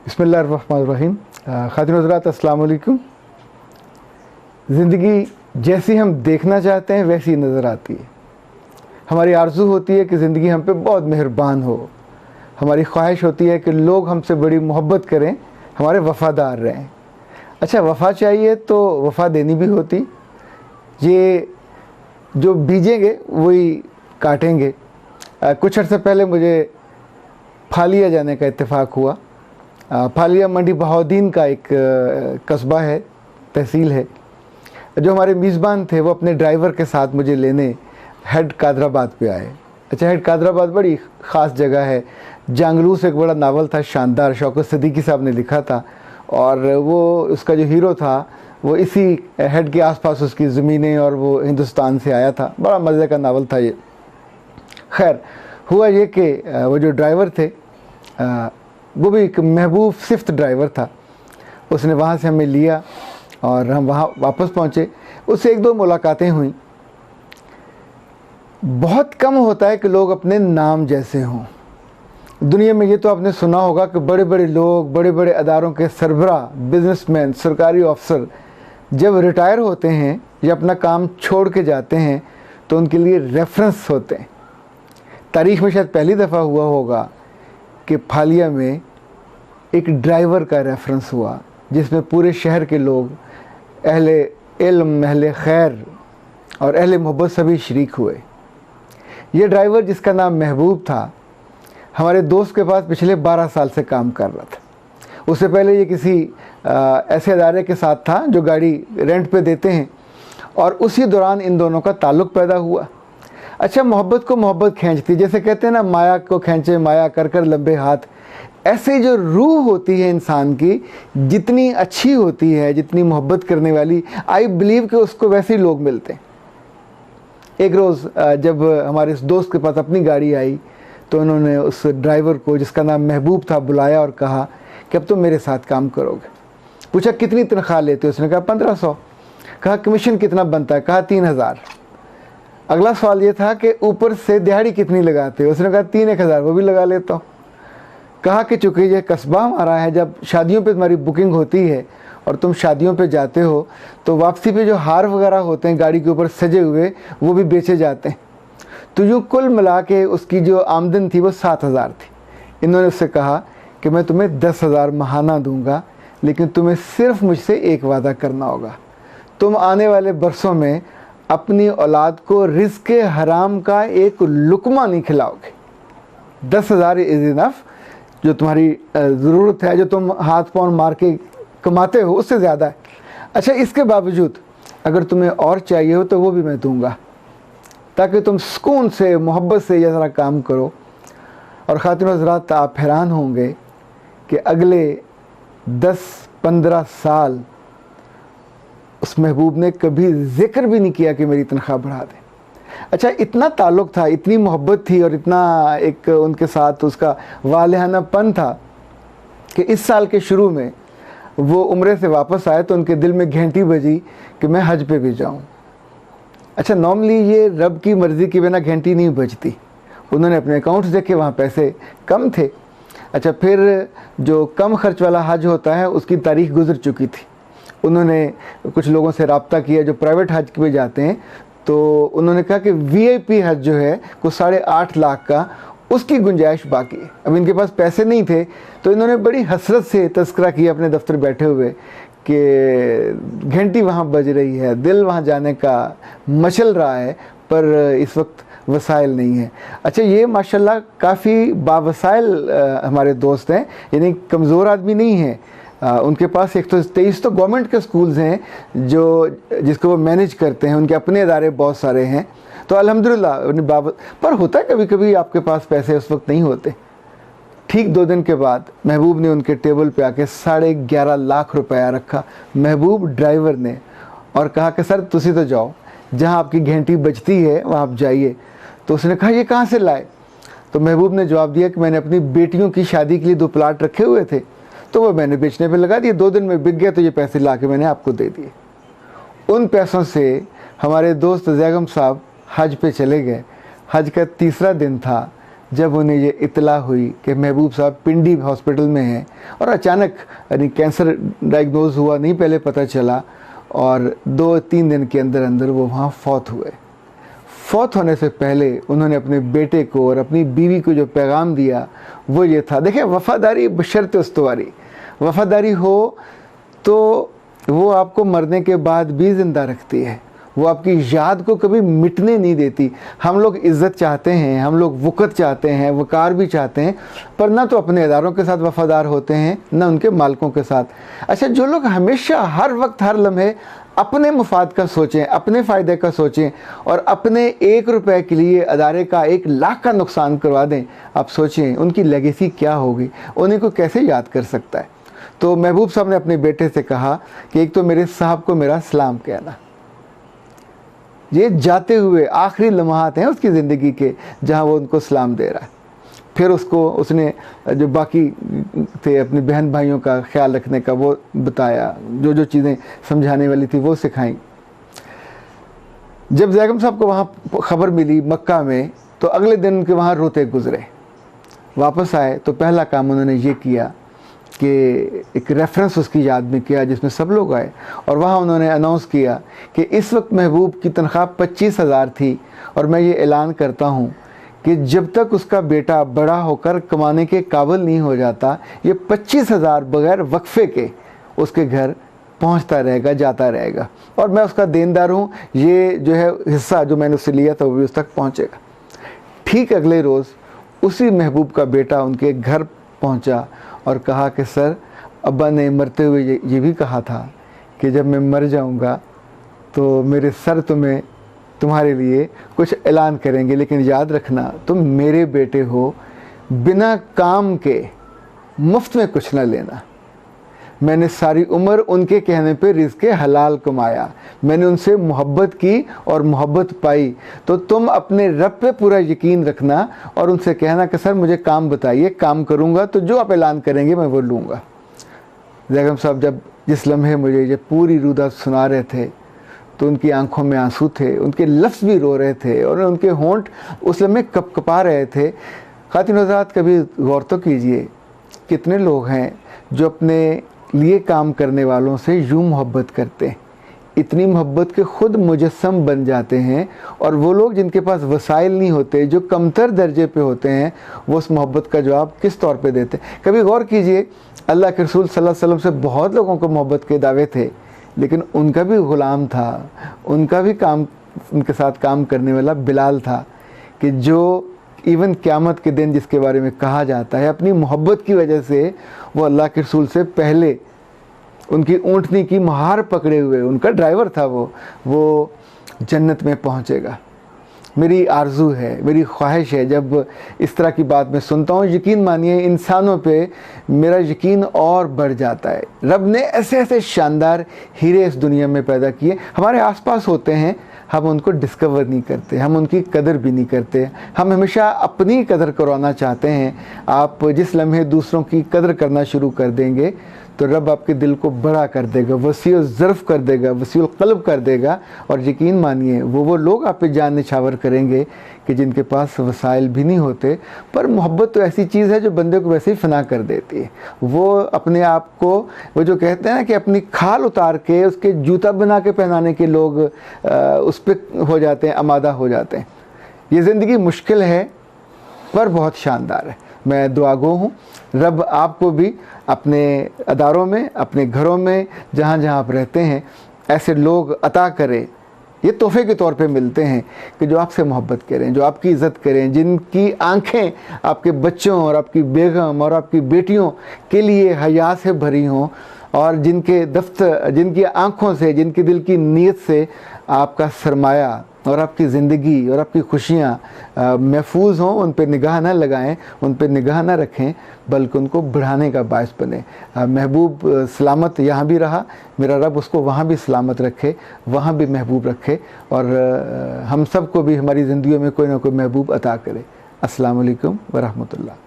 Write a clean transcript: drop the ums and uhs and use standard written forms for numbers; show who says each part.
Speaker 1: बिस्मिल्लाहिर्रहमानिर्रहीम। ख़ातिन हज़रात अस्सलाम वालेकुम। ज़िंदगी जैसी हम देखना चाहते हैं वैसी नज़र आती है। हमारी आरज़ू होती है कि ज़िंदगी हम पे बहुत मेहरबान हो। हमारी ख्वाहिश होती है कि लोग हमसे बड़ी मोहब्बत करें, हमारे वफ़ादार रहें। अच्छा, वफ़ा चाहिए तो वफ़ा देनी भी होती। ये जो बीजेंगे वही काटेंगे। कुछ अर्से पहले मुझे फालिया जाने का इत्तेफाक हुआ। फालिया मंडी बहाउद्दीन का एक कस्बा है, तहसील है। जो हमारे मेज़बान थे वो अपने ड्राइवर के साथ मुझे लेने हेड कादराबाद पे आए। अच्छा, हेड कादराबाद बड़ी ख़ास जगह है। जांगलूस एक बड़ा नावल था, शानदार, शौकत सिद्दीकी साहब ने लिखा था, और वो उसका जो हीरो था वो इसी हेड के आसपास उसकी ज़मीनें और वो हिंदुस्तान से आया था। बड़ा मज़े का नावल था ये। खैर, हुआ ये कि वो जो ड्राइवर थे वो भी एक महबूब सिफ्त ड्राइवर था। उसने वहाँ से हमें लिया और हम वहाँ वापस पहुँचे। उससे एक दो मुलाकातें हुई। बहुत कम होता है कि लोग अपने नाम जैसे हों। दुनिया में ये तो आपने सुना होगा कि बड़े बड़े लोग, बड़े बड़े अदारों के सरबराह, बिजनेसमैन, सरकारी अफसर जब रिटायर होते हैं या अपना काम छोड़ के जाते हैं तो उनके लिए रेफरेंस होते हैं। तारीख़ में शायद पहली दफ़ा हुआ होगा कि फालिया में एक ड्राइवर का रेफरेंस हुआ जिसमें पूरे शहर के लोग, अहले इल्म, अहले खैर और अहले मोहब्बत सभी शरीक हुए। ये ड्राइवर जिसका नाम महबूब था, हमारे दोस्त के पास पिछले 12 साल से काम कर रहा था। उससे पहले ये किसी ऐसे अदारे के साथ था जो गाड़ी रेंट पे देते हैं, और उसी दौरान इन दोनों का ताल्लुक़ पैदा हुआ। अच्छा, मोहब्बत को मोहब्बत खींचती, जैसे कहते हैं ना, माया को खींचे माया कर कर लंबे हाथ। ऐसे जो रूह होती है इंसान की, जितनी अच्छी होती है, जितनी मोहब्बत करने वाली, आई बिलीव कि उसको वैसे ही लोग मिलते हैं। एक रोज़ जब हमारे इस दोस्त के पास अपनी गाड़ी आई तो उन्होंने उस ड्राइवर को, जिसका नाम महबूब था, बुलाया और कहा कि अब तुम मेरे साथ काम करोगे। पूछा कितनी तनख्वाह लेते हो? उसने कहा 1500। कहा कमीशन कितना बनता है? कहा 3000। अगला सवाल ये था कि ऊपर से दिहाड़ी कितनी लगाते हो? उसने कहा 3-1000, वो भी लगा लेता हूँ। कहा कि चूँकि ये कस्बा हमारा है, जब शादियों पे तुम्हारी बुकिंग होती है और तुम शादियों पे जाते हो तो वापसी पे जो हार वगैरह होते हैं गाड़ी के ऊपर सजे हुए, वो भी बेचे जाते हैं। तो यूँ कुल मिला के उसकी जो आमदन थी वो 7000 थी। इन्होंने उससे कहा कि मैं तुम्हें 10,000 माहाना दूंगा, लेकिन तुम्हें सिर्फ मुझसे एक वादा करना होगा। तुम आने वाले बरसों में अपनी औलाद को रिज़्क़ हराम का एक लुकमा नहीं खिलाओगे। 10,000 इज़ इनफ। जो तुम्हारी ज़रूरत है, जो तुम हाथ पाँव मार के कमाते हो, उससे ज़्यादा है। अच्छा, इसके बावजूद अगर तुम्हें और चाहिए हो तो वो भी मैं दूंगा, ताकि तुम सुकून से, मोहब्बत से ये सारा काम करो। और ख़ातिन हज़रात, आप हैरान होंगे कि अगले 10-15 साल उस महबूब ने कभी ज़िक्र भी नहीं किया कि मेरी तनख्वाह बढ़ा दें। अच्छा, इतना ताल्लुक़ था, इतनी मोहब्बत थी और इतना एक उनके साथ उसका वालिहानापन था कि इस साल के शुरू में वो उम्रे से वापस आए तो उनके दिल में घंटी बजी कि मैं हज पे भी जाऊं। अच्छा, नॉर्मली ये रब की मर्ज़ी के बिना घंटी नहीं बजती। उन्होंने अपने अकाउंट्स देखे, वहाँ पैसे कम थे। अच्छा, फिर जो कम खर्च वाला हज होता है उसकी तारीख़ गुजर चुकी थी। उन्होंने कुछ लोगों से रब्ता किया जो प्राइवेट हज पे जाते हैं, तो उन्होंने कहा कि वीआईपी हज जो है को 8.5 लाख का, उसकी गुंजाइश बाकी है। अब इनके पास पैसे नहीं थे तो इन्होंने बड़ी हसरत से तज़किरा किया अपने दफ्तर बैठे हुए कि घंटी वहाँ बज रही है, दिल वहाँ जाने का मचल रहा है, पर इस वक्त वसाइल नहीं है। अच्छा, ये माशाल्लाह काफ़ी बावसाइल हमारे दोस्त हैं, यानी कमज़ोर आदमी नहीं है। उनके पास 123 तो गवर्नमेंट के स्कूल्स हैं जिसको वो मैनेज करते हैं। उनके अपने इदारे बहुत सारे हैं, तो अल्हम्दुलिल्लाह। पर होता है कभी कभी आपके पास पैसे उस वक्त नहीं होते। ठीक 2 दिन के बाद महबूब ने उनके टेबल पे आके 11.5 लाख रुपया रखा, महबूब ड्राइवर ने, और कहा कि सर तुसी तो जाओ, जहाँ आपकी घंटी बजती है वहाँ आप जाइए। तो उसने कहा ये कहाँ से लाए? तो महबूब ने जवाब दिया कि मैंने अपनी बेटियों की शादी के लिए 2 प्लाट रखे हुए थे, तो वो मैंने बेचने पे लगा दिए। 2 दिन में बिक गया, तो ये पैसे ला के मैंने आपको दे दिए। उन पैसों से हमारे दोस्त जैगम साहब हज पे चले गए। हज का 3रा दिन था। जब उन्हें ये इत्तला हुई कि महबूब साहब पिंडी हॉस्पिटल में हैं और अचानक यानी कैंसर डायग्नोज हुआ, नहीं पहले पता चला, और 2-3 दिन के अंदर अंदर वो वहाँ फौत हुए। फौत होने से पहले उन्होंने अपने बेटे को और अपनी बीवी को जो पैगाम दिया वो ये था, देखिए वफ़ादारी बशर्त उस्तवारी, वफ़ादारी हो तो वो आपको मरने के बाद भी ज़िंदा रखती है, वो आपकी याद को कभी मिटने नहीं देती। हम लोग इज़्ज़त चाहते हैं, हम लोग वक़्त चाहते हैं, वक़ार भी चाहते हैं, पर ना तो अपने इदारों के साथ वफ़ादार होते हैं ना उनके मालिकों के साथ। अच्छा, जो लोग हमेशा हर वक्त हर लम्हे अपने मुफाद का सोचें, अपने फ़ायदे का सोचें और अपने 1 रुपए के लिए अदारे का 1 लाख का नुकसान करवा दें, आप सोचें उनकी लेगेसी क्या होगी, उन्हीं को कैसे याद कर सकता है। तो महबूब साहब ने अपने बेटे से कहा कि एक तो मेरे साहब को मेरा सलाम कहना। ये जाते हुए आखिरी लम्हात हैं उसकी ज़िंदगी के जहाँ वो उनको सलाम दे रहा है। फिर उसने जो बाकी थे अपने बहन भाइयों का ख्याल रखने का वो बताया, जो जो चीज़ें समझाने वाली थी वो सिखाई। जब ज़ैगम साहब को वहाँ ख़बर मिली मक्का में, तो अगले दिन उनके वहाँ रोते गुज़रे। वापस आए तो पहला काम उन्होंने ये किया कि एक रेफरेंस उसकी याद में किया जिसमें सब लोग आए, और वहाँ उन्होंने अनाउंस किया कि इस वक्त महबूब की तनख्वाह 25,000 थी, और मैं ये ऐलान करता हूँ कि जब तक उसका बेटा बड़ा होकर कमाने के काबिल नहीं हो जाता, ये 25,000 बग़ैर वक्फे के उसके घर पहुँचता रहेगा, जाता रहेगा, और मैं उसका देनदार हूँ। ये जो है हिस्सा जो मैंने उससे लिया था वो भी उस तक पहुँचेगा। ठीक अगले रोज़ उसी महबूब का बेटा उनके घर पहुँचा और कहा कि सर, अब्बा ने मरते हुए ये भी कहा था कि जब मैं मर जाऊंगा तो मेरे सर तुम्हारे लिए कुछ ऐलान करेंगे, लेकिन याद रखना तुम मेरे बेटे हो, बिना काम के मुफ्त में कुछ ना लेना। मैंने सारी उम्र उनके कहने पे रिज़्क़े हलाल कमाया, मैंने उनसे मोहब्बत की और मोहब्बत पाई, तो तुम अपने रब पे पूरा यकीन रखना और उनसे कहना कि सर मुझे काम बताइए, काम करूँगा तो जो आप ऐलान करेंगे मैं वो लूँगा। ज़ैगम साहब जब जिस लम्हे मुझे ये पूरी रुदा सुना रहे थे तो उनकी आंखों में आंसू थे, उनके लफ्ज़ भी रो रहे थे और उनके होंठ उस लम्हे कपकपा रहे थे। ख़ातिन हज़रात, कभी गौर तो कीजिए कितने लोग हैं जो अपने लिए काम करने वालों से यूँ मोहब्बत करते हैं, इतनी मोहब्बत के ख़ुद मुजस्सम बन जाते हैं, और वो लोग जिनके पास वसाइल नहीं होते, जो कमतर दर्जे पे होते हैं, वो उस मोहब्बत का जवाब किस तौर पे देते हैं। कभी गौर कीजिए, अल्लाह के रसूल सल्लल्लाहु अलैहि वसल्लम से बहुत लोगों को मोहब्बत के दावे थे, लेकिन उनका भी ग़ुलाम था, उनका भी उनके साथ काम करने वाला बिलाल था, कि जो इवन क़यामत के दिन जिसके बारे में कहा जाता है अपनी मोहब्बत की वजह से वो अल्लाह के रसूल से पहले उनकी ऊँटनी की महार पकड़े हुए, उनका ड्राइवर था वो जन्नत में पहुँचेगा। मेरी आरज़ू है, मेरी ख्वाहिश है, जब इस तरह की बात मैं सुनता हूँ, यकीन मानिए इंसानों पे मेरा यकीन और बढ़ जाता है। रब ने ऐसे ऐसे शानदार हीरे इस दुनिया में पैदा किए, हमारे आसपास होते हैं, हम उनको डिस्कवर नहीं करते, हम उनकी कदर भी नहीं करते। हम हमेशा अपनी कदर करवाना चाहते हैं। आप जिस लम्हे दूसरों की कदर करना शुरू कर देंगे तो रब आपके दिल को बड़ा कर देगा, वसीअ ज़र्फ़ कर देगा, वसीअ क़ल्ब कर देगा, और यकीन मानिए वो लोग आप पे जान निछावर करेंगे कि जिनके पास वसाइल भी नहीं होते। पर मोहब्बत तो ऐसी चीज़ है जो बंदे को वैसे ही फ़ना कर देती है। वो अपने आप को, वो जो कहते हैं ना कि अपनी खाल उतार के उसके जूता बना के पहनाने के लोग उस पर हो जाते हैं, आमादा हो जाते हैं। ये ज़िंदगी मुश्किल है पर बहुत शानदार है। मैं दुआगो हूँ, रब आपको भी अपने अदारों में, अपने घरों में, जहाँ जहाँ आप रहते हैं, ऐसे लोग अता करे, ये तोहफे के तौर पे मिलते हैं कि जो आपसे मोहब्बत करें, जो आपकी इज़्ज़त करें, जिनकी आंखें आपके बच्चों और आपकी बेगम और आपकी बेटियों के लिए हया से भरी हों, और जिनकी आंखों से, जिनकी दिल की नीयत से आपका सरमाया और आपकी ज़िंदगी और आपकी खुशियाँ महफूज हों, उन पर निगाह ना लगाएं, उन पर निगाह ना रखें, बल्कि उनको बढ़ाने का बायस बने। महबूब सलामत यहाँ भी रहा, मेरा रब उसको वहाँ भी सलामत रखे, वहाँ भी महबूब रखे, और हम सब को भी हमारी ज़िंदगियों में कोई ना कोई महबूब अता करे। अस्सलामु अलैकुम व रहमतुल्लाह।